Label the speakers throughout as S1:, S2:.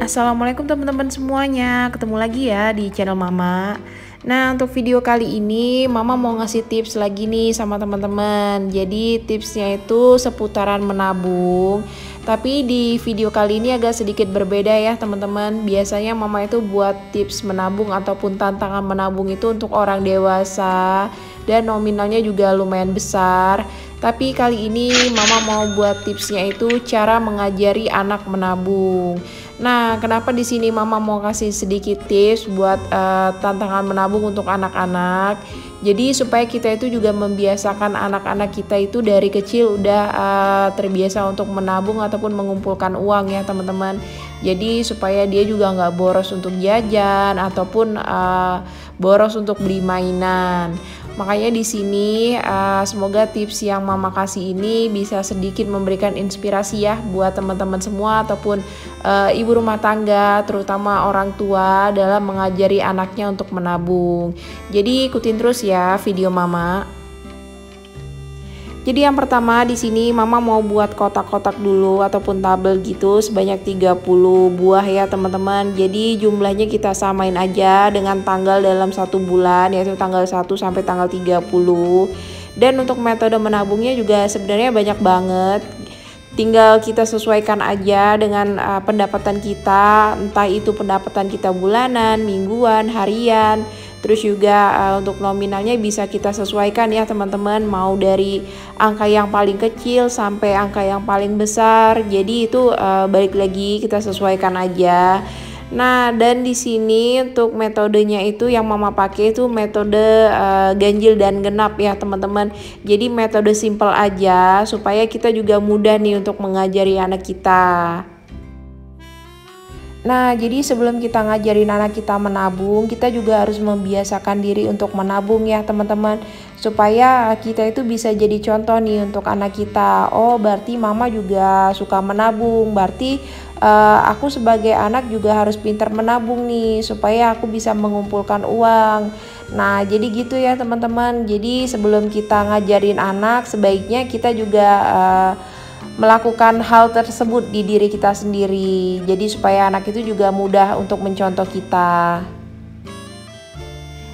S1: Assalamualaikum teman-teman semuanya, ketemu lagi ya di channel Mama. Nah, untuk video kali ini Mama mau ngasih tips lagi nih sama teman-teman. Jadi tipsnya itu seputaran menabung. Tapi di video kali ini agak sedikit berbeda ya teman-teman. Biasanya Mama itu buat tips menabung ataupun tantangan menabung itu untuk orang dewasa dan nominalnya juga lumayan besar. Tapi kali ini Mama mau buat tipsnya itu cara mengajari anak menabung. Nah, kenapa di sini Mama mau kasih sedikit tips buat tantangan menabung untuk anak-anak. Jadi supaya kita itu juga membiasakan anak-anak kita itu dari kecil udah terbiasa untuk menabung ataupun mengumpulkan uang ya teman-teman. Jadi supaya dia juga nggak boros untuk jajan ataupun boros untuk beli mainan. Makanya di sini semoga tips yang Mama kasih ini bisa sedikit memberikan inspirasi ya buat teman-teman semua ataupun ibu rumah tangga, terutama orang tua dalam mengajari anaknya untuk menabung. Jadi ikutin terus ya video Mama. Jadi yang pertama di sini Mama mau buat kotak-kotak dulu ataupun tabel gitu sebanyak 30 buah ya teman-teman. Jadi jumlahnya kita samain aja dengan tanggal dalam satu bulan, yaitu tanggal 1 sampai tanggal 30. Dan untuk metode menabungnya juga sebenarnya banyak banget. Tinggal kita sesuaikan aja dengan pendapatan kita, entah itu pendapatan kita bulanan, mingguan, harian. Terus juga untuk nominalnya bisa kita sesuaikan ya teman-teman, mau dari angka yang paling kecil sampai angka yang paling besar. Jadi itu balik lagi kita sesuaikan aja. Nah, dan di sini untuk metodenya itu yang Mama pakai itu metode ganjil dan genap ya teman-teman. Jadi metode simple aja supaya kita juga mudah nih untuk mengajari anak kita. Nah, jadi sebelum kita ngajarin anak kita menabung, kita juga harus membiasakan diri untuk menabung ya teman-teman. Supaya kita itu bisa jadi contoh nih untuk anak kita. Oh, berarti Mama juga suka menabung. Berarti aku sebagai anak juga harus pintar menabung nih. Supaya aku bisa mengumpulkan uang. Nah, jadi gitu ya teman-teman. Jadi sebelum kita ngajarin anak, sebaiknya kita juga melakukan hal tersebut di diri kita sendiri. Jadi supaya anak itu juga mudah untuk mencontoh kita.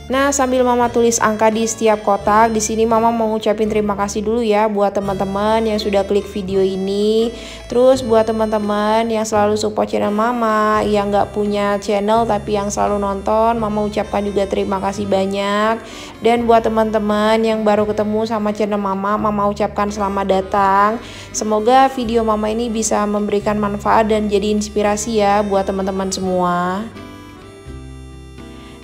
S1: Nah, sambil Mama tulis angka di setiap kotak, di sini Mama mau ngucapin terima kasih dulu ya buat teman-teman yang sudah klik video ini. Terus buat teman-teman yang selalu support channel Mama, yang nggak punya channel tapi yang selalu nonton, Mama ucapkan juga terima kasih banyak. Dan buat teman-teman yang baru ketemu sama channel Mama, Mama ucapkan selamat datang. Semoga video Mama ini bisa memberikan manfaat dan jadi inspirasi ya buat teman-teman semua.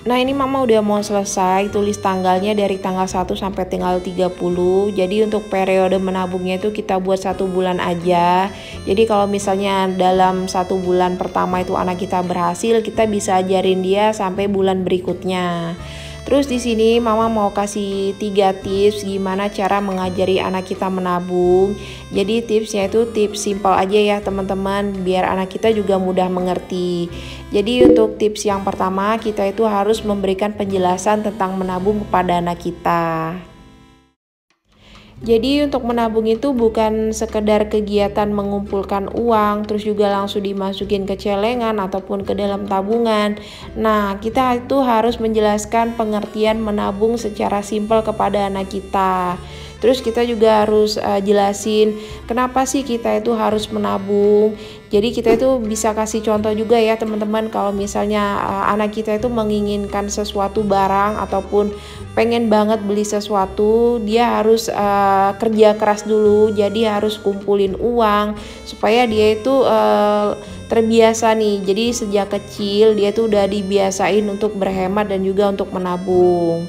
S1: Nah, ini Mama udah mau selesai tulis tanggalnya dari tanggal 1 sampai tanggal 30. Jadi untuk periode menabungnya itu kita buat 1 bulan aja. Jadi kalau misalnya dalam 1 bulan pertama itu anak kita berhasil, kita bisa ajarin dia sampai bulan berikutnya. Terus di sini Mama mau kasih 3 tips gimana cara mengajari anak kita menabung. Jadi tipsnya itu tips simpel aja ya teman-teman, biar anak kita juga mudah mengerti. Jadi untuk tips yang pertama, kita itu harus memberikan penjelasan tentang menabung kepada anak kita. Jadi untuk menabung itu bukan sekedar kegiatan mengumpulkan uang terus juga langsung dimasukin ke celengan ataupun ke dalam tabungan. Nah, kita itu harus menjelaskan pengertian menabung secara simpel kepada anak kita. Terus kita juga harus jelasin kenapa sih kita itu harus menabung. Jadi kita itu bisa kasih contoh juga ya teman-teman, kalau misalnya anak kita itu menginginkan sesuatu barang ataupun pengen banget beli sesuatu, dia harus kerja keras dulu. Jadi harus kumpulin uang supaya dia itu terbiasa nih. Jadi sejak kecil dia tuh udah dibiasain untuk berhemat dan juga untuk menabung.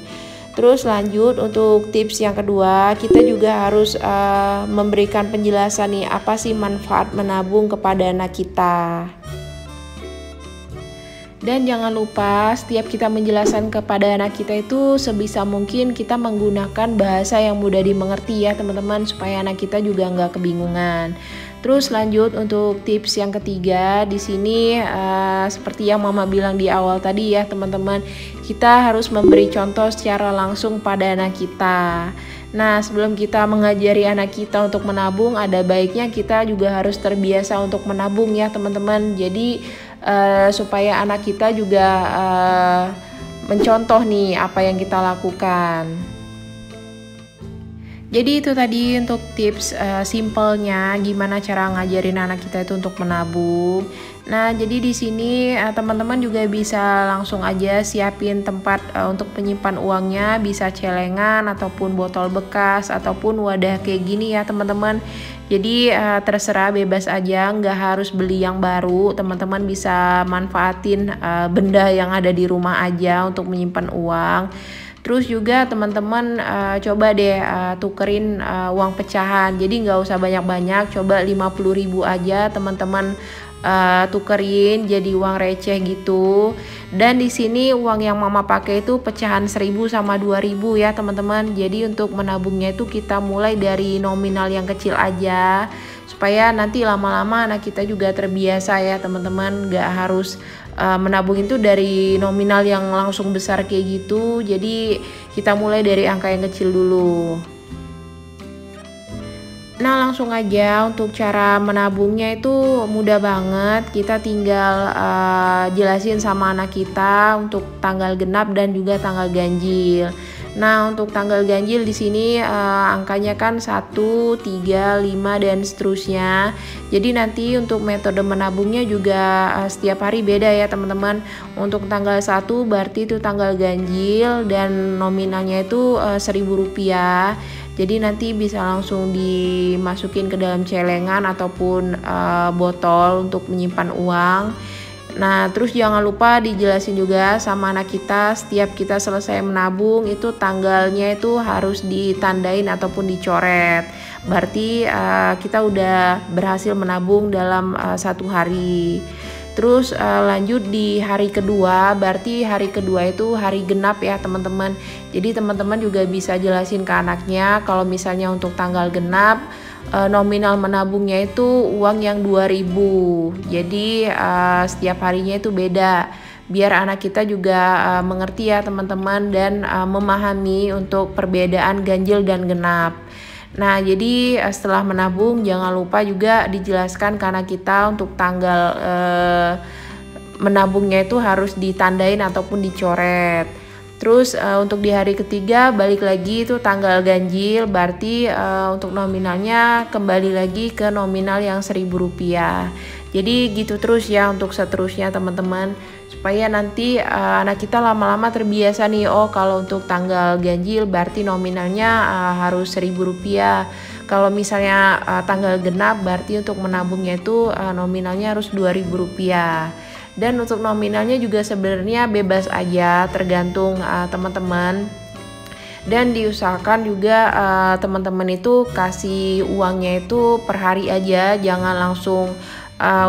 S1: Terus lanjut untuk tips yang kedua, kita juga harus memberikan penjelasan nih apa sih manfaat menabung kepada anak kita. Dan jangan lupa setiap kita menjelaskan kepada anak kita itu sebisa mungkin kita menggunakan bahasa yang mudah dimengerti ya teman-teman, supaya anak kita juga nggak kebingungan. Terus lanjut untuk tips yang ketiga, di sini seperti yang Mama bilang di awal tadi ya teman-teman, kita harus memberi contoh secara langsung pada anak kita. Nah, sebelum kita mengajari anak kita untuk menabung, ada baiknya kita juga harus terbiasa untuk menabung ya teman-teman. Jadi supaya anak kita juga mencontoh nih apa yang kita lakukan. Jadi itu tadi untuk tips simpelnya gimana cara ngajarin anak kita itu untuk menabung. Nah, jadi di sini teman-teman juga bisa langsung aja siapin tempat untuk penyimpan uangnya, bisa celengan ataupun botol bekas ataupun wadah kayak gini ya teman-teman. Jadi terserah, bebas aja, nggak harus beli yang baru. Teman-teman bisa manfaatin benda yang ada di rumah aja untuk menyimpan uang. Terus juga teman-teman coba deh tukerin uang pecahan. Jadi nggak usah banyak-banyak, coba 50.000 aja teman-teman tukerin jadi uang receh gitu. Dan di sini uang yang mama pakai itu pecahan 1.000 sama 2.000 ya teman-teman. Jadi untuk menabungnya itu kita mulai dari nominal yang kecil aja, supaya nanti lama-lama anak kita juga terbiasa ya teman-teman. Nggak harus menabung itu dari nominal yang langsung besar kayak gitu. Jadi kita mulai dari angka yang kecil dulu. Nah, langsung aja untuk cara menabungnya itu mudah banget. Kita tinggal jelasin sama anak kita untuk tanggal genap dan juga tanggal ganjil. Nah, untuk tanggal ganjil di sini angkanya kan 1, 3, 5 dan seterusnya. Jadi nanti untuk metode menabungnya juga setiap hari beda ya teman-teman. Untuk tanggal 1 berarti itu tanggal ganjil dan nominalnya itu Rp1.000. Jadi nanti bisa langsung dimasukin ke dalam celengan ataupun botol untuk menyimpan uang. Nah, terus jangan lupa dijelasin juga sama anak kita, setiap kita selesai menabung itu tanggalnya itu harus ditandain ataupun dicoret. Berarti kita udah berhasil menabung dalam 1 hari. Terus lanjut di hari kedua, berarti hari kedua itu hari genap ya teman-teman. Jadi teman-teman juga bisa jelasin ke anaknya kalau misalnya untuk tanggal genap nominal menabungnya itu uang yang 2.000. Jadi setiap harinya itu beda. Biar anak kita juga mengerti ya teman-teman dan memahami untuk perbedaan ganjil dan genap. Nah, jadi setelah menabung jangan lupa juga dijelaskan karena kita untuk tanggal menabungnya itu harus ditandain ataupun dicoret. Terus untuk di hari ketiga balik lagi itu tanggal ganjil, berarti untuk nominalnya kembali lagi ke nominal yang Rp1.000. Jadi gitu terus ya untuk seterusnya teman-teman, supaya nanti anak kita lama-lama terbiasa nih, oh kalau untuk tanggal ganjil berarti nominalnya harus Rp1.000. Kalau misalnya tanggal genap berarti untuk menabungnya itu nominalnya harus Rp2.000. Dan untuk nominalnya juga sebenarnya bebas aja, tergantung teman-teman. Dan diusahakan juga teman-teman itu kasih uangnya itu per hari aja, jangan langsung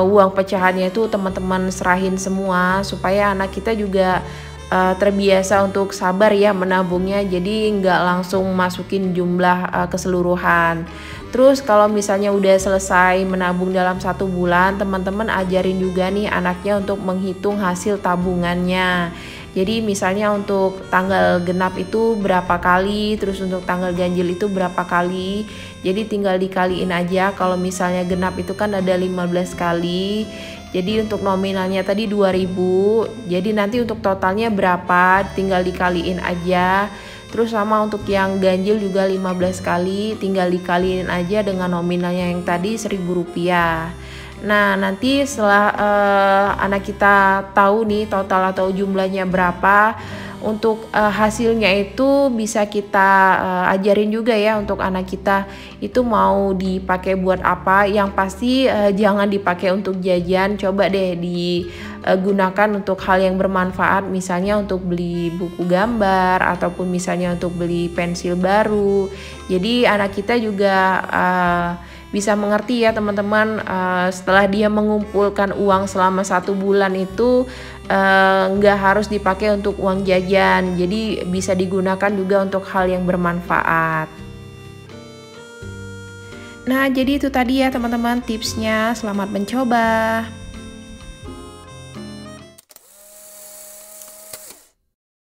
S1: uang pecahannya itu teman-teman serahin semua, supaya anak kita juga terbiasa untuk sabar ya menabungnya, jadi nggak langsung masukin jumlah keseluruhan. Terus kalau misalnya udah selesai menabung dalam 1 bulan, teman-teman ajarin juga nih anaknya untuk menghitung hasil tabungannya. Jadi misalnya untuk tanggal genap itu berapa kali, terus untuk tanggal ganjil itu berapa kali. Jadi tinggal dikaliin aja, kalau misalnya genap itu kan ada 15 kali. Jadi untuk nominalnya tadi 2.000, jadi nanti untuk totalnya berapa tinggal dikaliin aja. Terus sama untuk yang ganjil juga 15 kali, tinggal dikaliin aja dengan nominalnya yang tadi Rp1.000. Nah, nanti setelah anak kita tahu nih total atau jumlahnya berapa, untuk hasilnya itu bisa kita ajarin juga ya untuk anak kita itu mau dipakai buat apa. Yang pasti jangan dipakai untuk jajan, coba deh digunakan untuk hal yang bermanfaat, misalnya untuk beli buku gambar ataupun misalnya untuk beli pensil baru. Jadi anak kita juga bisa mengerti ya teman-teman, setelah dia mengumpulkan uang selama 1 bulan itu nggak harus dipakai untuk uang jajan, jadi bisa digunakan juga untuk hal yang bermanfaat. Nah, jadi itu tadi ya teman-teman tipsnya, selamat mencoba.